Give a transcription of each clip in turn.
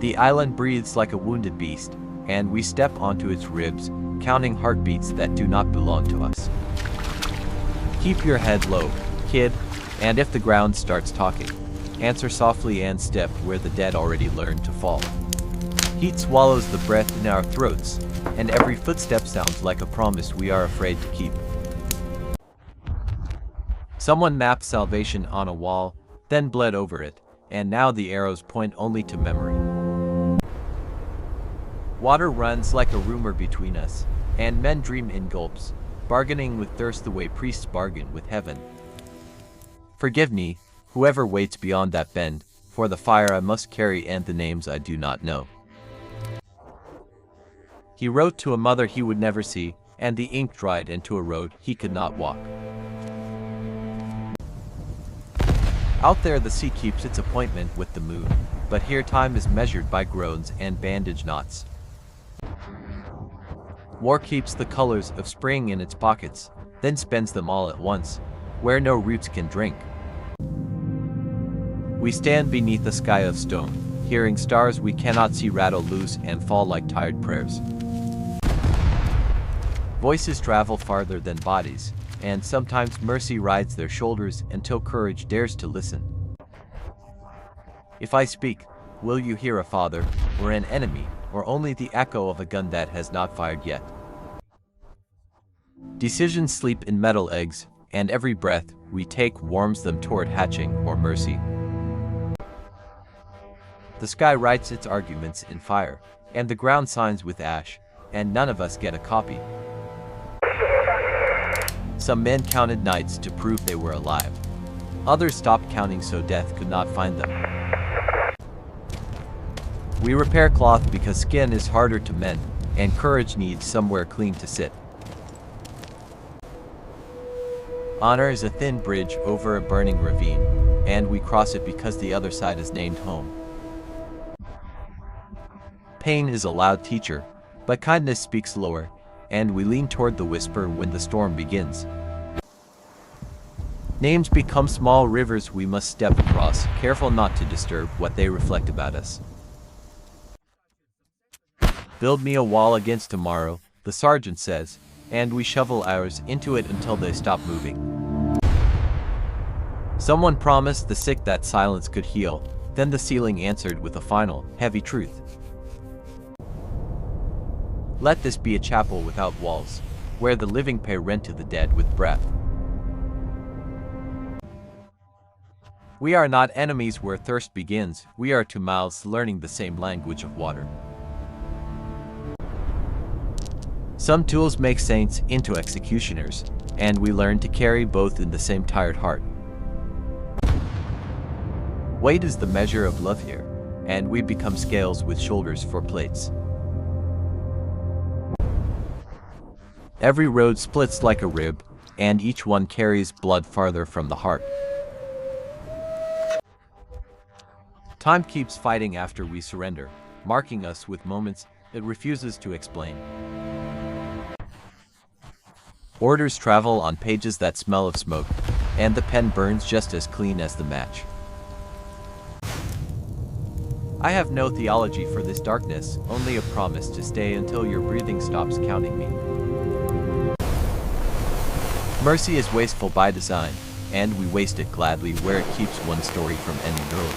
The island breathes like a wounded beast, and we step onto its ribs, counting heartbeats that do not belong to us. Keep your head low, kid, and if the ground starts talking, answer softly and step where the dead already learned to fall. Heat swallows the breath in our throats, and every footstep sounds like a promise we are afraid to keep. Someone mapped salvation on a wall, then bled over it, and now the arrows point only to memory. Water runs like a rumor between us, and men dream in gulps, bargaining with thirst the way priests bargain with heaven. Forgive me, whoever waits beyond that bend, for the fire I must carry and the names I do not know. He wrote to a mother he would never see, and the ink dried into a road he could not walk. Out there the sea keeps its appointment with the moon, but here time is measured by groans and bandage knots. War keeps the colors of spring in its pockets, then spends them all at once, where no roots can drink. We stand beneath a sky of stone, hearing stars we cannot see rattle loose and fall like tired prayers. Voices travel farther than bodies, and sometimes mercy rides their shoulders until courage dares to listen. If I speak, will you hear a father, or an enemy, or only the echo of a gun that has not fired yet? Decisions sleep in metal eggs, and every breath we take warms them toward hatching or mercy. The sky writes its arguments in fire, and the ground signs with ash, and none of us get a copy. Some men counted nights to prove they were alive. Others stopped counting so death could not find them. We repair cloth because skin is harder to mend, and courage needs somewhere clean to sit. Honor is a thin bridge over a burning ravine, and we cross it because the other side is named home. Pain is a loud teacher, but kindness speaks lower, and we lean toward the whisper when the storm begins. Names become small rivers we must step across, careful not to disturb what they reflect about us. Build me a wall against tomorrow, the sergeant says, and we shovel ours into it until they stop moving. Someone promised the sick that silence could heal, then the ceiling answered with a final, heavy truth. Let this be a chapel without walls, where the living pay rent to the dead with breath. We are not enemies where thirst begins, we are two mouths learning the same language of water. Some tools make saints into executioners, and we learn to carry both in the same tired heart. Weight is the measure of love here, and we become scales with shoulders for plates. Every road splits like a rib, and each one carries blood farther from the heart. Time keeps fighting after we surrender, marking us with moments it refuses to explain. Orders travel on pages that smell of smoke, and the pen burns just as clean as the match. I have no theology for this darkness, only a promise to stay until your breathing stops counting me. Mercy is wasteful by design, and we waste it gladly where it keeps one story from ending early.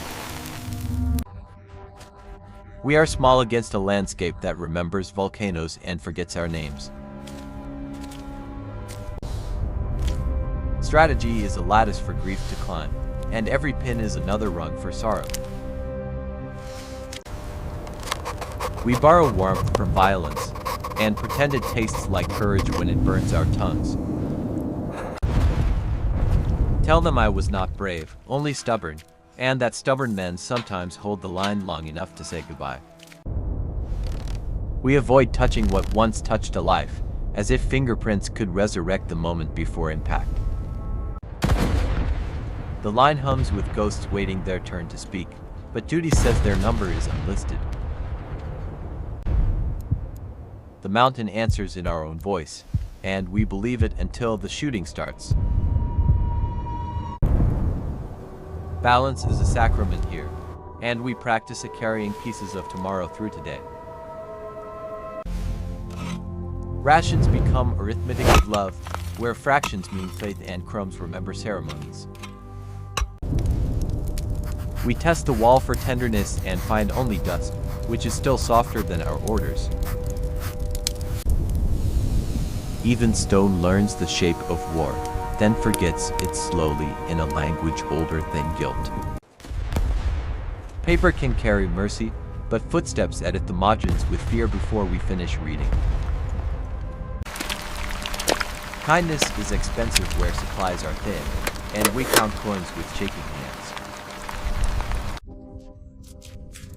We are small against a landscape that remembers volcanoes and forgets our names. Strategy is a lattice for grief to climb, and every pin is another rung for sorrow. We borrow warmth from violence, and pretend it tastes like courage when it burns our tongues. Tell them I was not brave, only stubborn, and that stubborn men sometimes hold the line long enough to say goodbye. We avoid touching what once touched a life, as if fingerprints could resurrect the moment before impact. The line hums with ghosts waiting their turn to speak, but duty says their number is unlisted. The mountain answers in our own voice, and we believe it until the shooting starts. Balance is a sacrament here, and we practice at carrying pieces of tomorrow through today. Rations become arithmetic of love, where fractions mean faith and crumbs remember ceremonies. We test the wall for tenderness and find only dust, which is still softer than our orders. Even stone learns the shape of war, then forgets it slowly in a language older than guilt. Paper can carry mercy, but footsteps edit the margins with fear before we finish reading. Kindness is expensive where supplies are thin, and we count coins with shaking hands.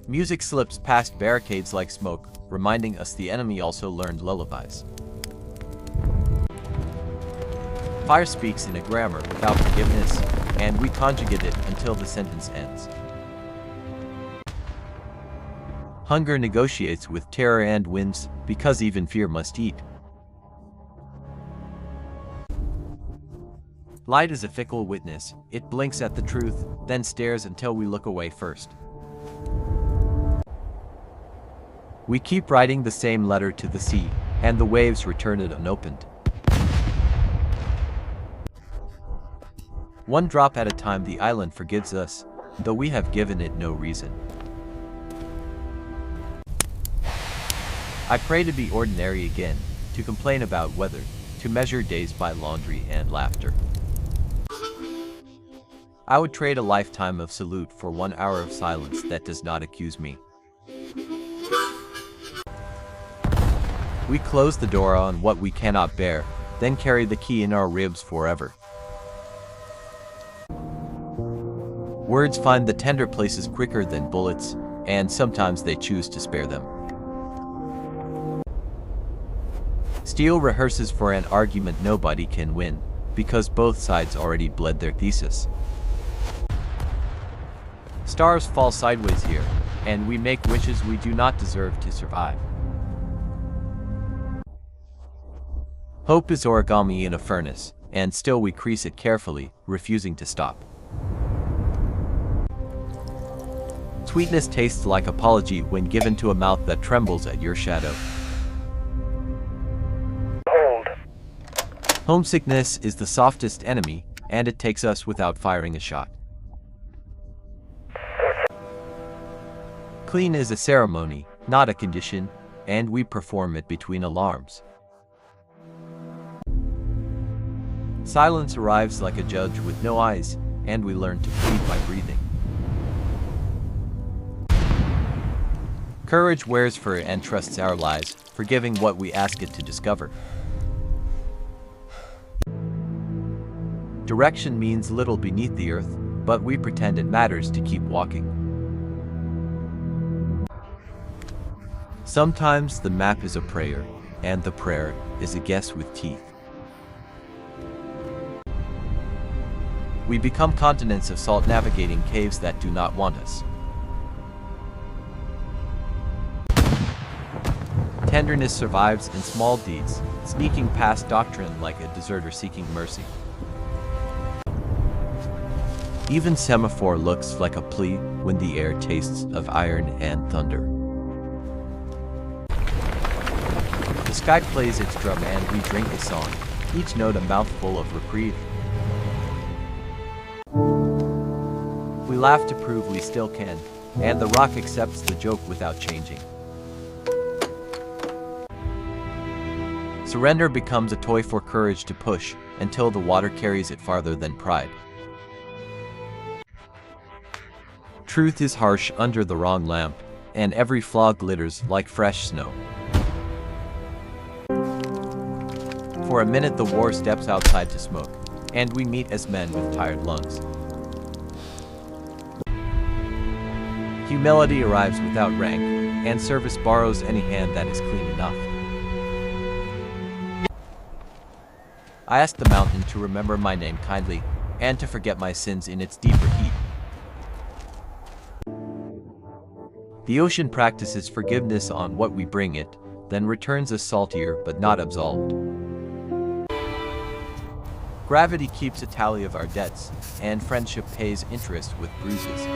Music slips past barricades like smoke, reminding us the enemy also learned lullabies. Fire speaks in a grammar without forgiveness, and we conjugate it until the sentence ends. Hunger negotiates with terror and wins, because even fear must eat. Light is a fickle witness. It blinks at the truth, then stares until we look away first. We keep writing the same letter to the sea, and the waves return it unopened. One drop at a time the island forgives us, though we have given it no reason. I pray to be ordinary again, to complain about weather, to measure days by laundry and laughter. I would trade a lifetime of salute for 1 hour of silence that does not accuse me. We close the door on what we cannot bear, then carry the key in our ribs forever. Words find the tender places quicker than bullets, and sometimes they choose to spare them. Steel rehearses for an argument nobody can win, because both sides already bled their thesis. Stars fall sideways here, and we make wishes we do not deserve to survive. Hope is origami in a furnace, and still we crease it carefully, refusing to stop. Sweetness tastes like apology when given to a mouth that trembles at your shadow. Hold. Homesickness is the softest enemy, and it takes us without firing a shot. Clean is a ceremony, not a condition, and we perform it between alarms. Silence arrives like a judge with no eyes, and we learn to plead by breathing. Courage wears fur and trusts our lies, forgiving what we ask it to discover. Direction means little beneath the earth, but we pretend it matters to keep walking. Sometimes the map is a prayer, and the prayer is a guess with teeth. We become continents of salt navigating caves that do not want us. Tenderness survives in small deeds, sneaking past doctrine like a deserter seeking mercy. Even semaphore looks like a plea when the air tastes of iron and thunder. The sky plays its drum and we drink a song, each note a mouthful of reprieve. We laugh to prove we still can, and the rock accepts the joke without changing. Surrender becomes a toy for courage to push, until the water carries it farther than pride. Truth is harsh under the wrong lamp, and every flaw glitters like fresh snow. For a minute the war steps outside to smoke, and we meet as men with tired lungs. Humility arrives without rank, and service borrows any hand that is clean enough. I ask the mountain to remember my name kindly, and to forget my sins in its deeper heat. The ocean practices forgiveness on what we bring it, then returns us saltier but not absolved. Gravity keeps a tally of our debts, and friendship pays interest with bruises.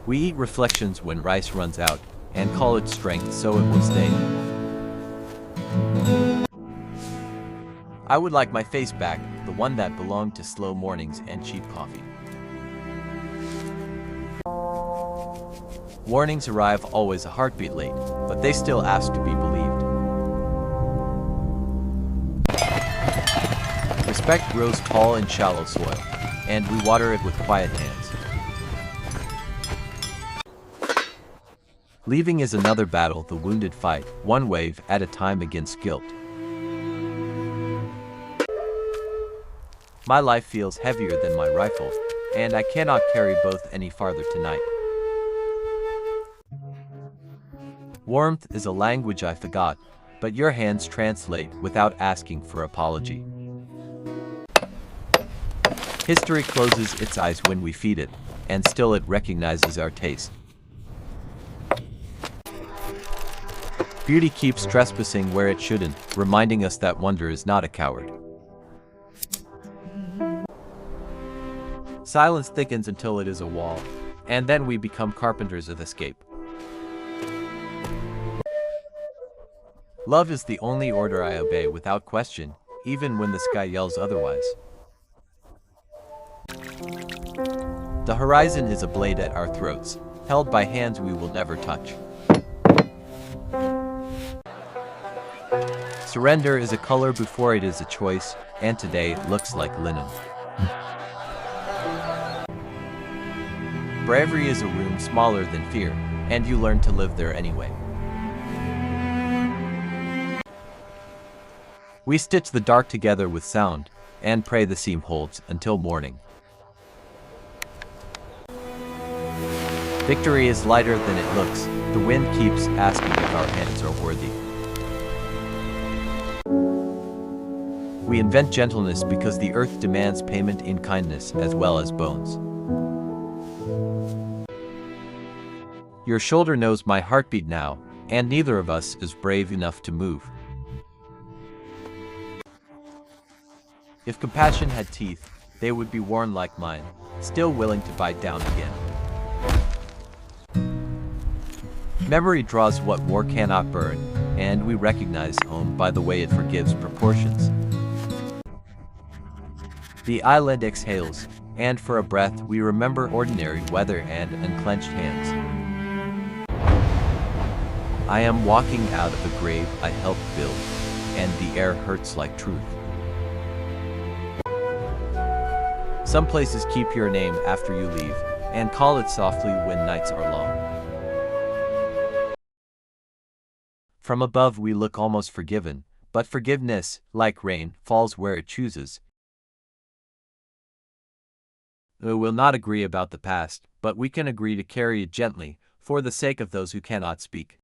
We eat reflections when rice runs out, and call it strength so it will stay. I would like my face back, the one that belonged to slow mornings and cheap coffee. Warnings arrive always a heartbeat late, but they still ask to be believed. Respect grows tall in shallow soil, and we water it with quiet hands. Leaving is another battle the wounded fight, one wave at a time against guilt. My life feels heavier than my rifle, and I cannot carry both any farther tonight. Warmth is a language I forgot, but your hands translate without asking for apology. History closes its eyes when we feed it, and still it recognizes our taste. Beauty keeps trespassing where it shouldn't, reminding us that wonder is not a coward. Silence thickens until it is a wall, and then we become carpenters of escape. Love is the only order I obey without question, even when the sky yells otherwise. The horizon is a blade at our throats, held by hands we will never touch. Surrender is a color before it is a choice, and today looks like linen. Bravery is a room smaller than fear, and you learn to live there anyway. We stitch the dark together with sound, and pray the seam holds until morning. Victory is lighter than it looks. The wind keeps asking if our hands are worthy. We invent gentleness because the earth demands payment in kindness as well as bones. Your shoulder knows my heartbeat now, and neither of us is brave enough to move. If compassion had teeth, they would be worn like mine, still willing to bite down again. Memory draws what war cannot burn, and we recognize home by the way it forgives proportions. The island exhales, and for a breath we remember ordinary weather and unclenched hands. I am walking out of a grave I helped build, and the air hurts like truth. Some places keep your name after you leave, and call it softly when nights are long. From above we look almost forgiven, but forgiveness, like rain, falls where it chooses. We will not agree about the past, but we can agree to carry it gently, for the sake of those who cannot speak.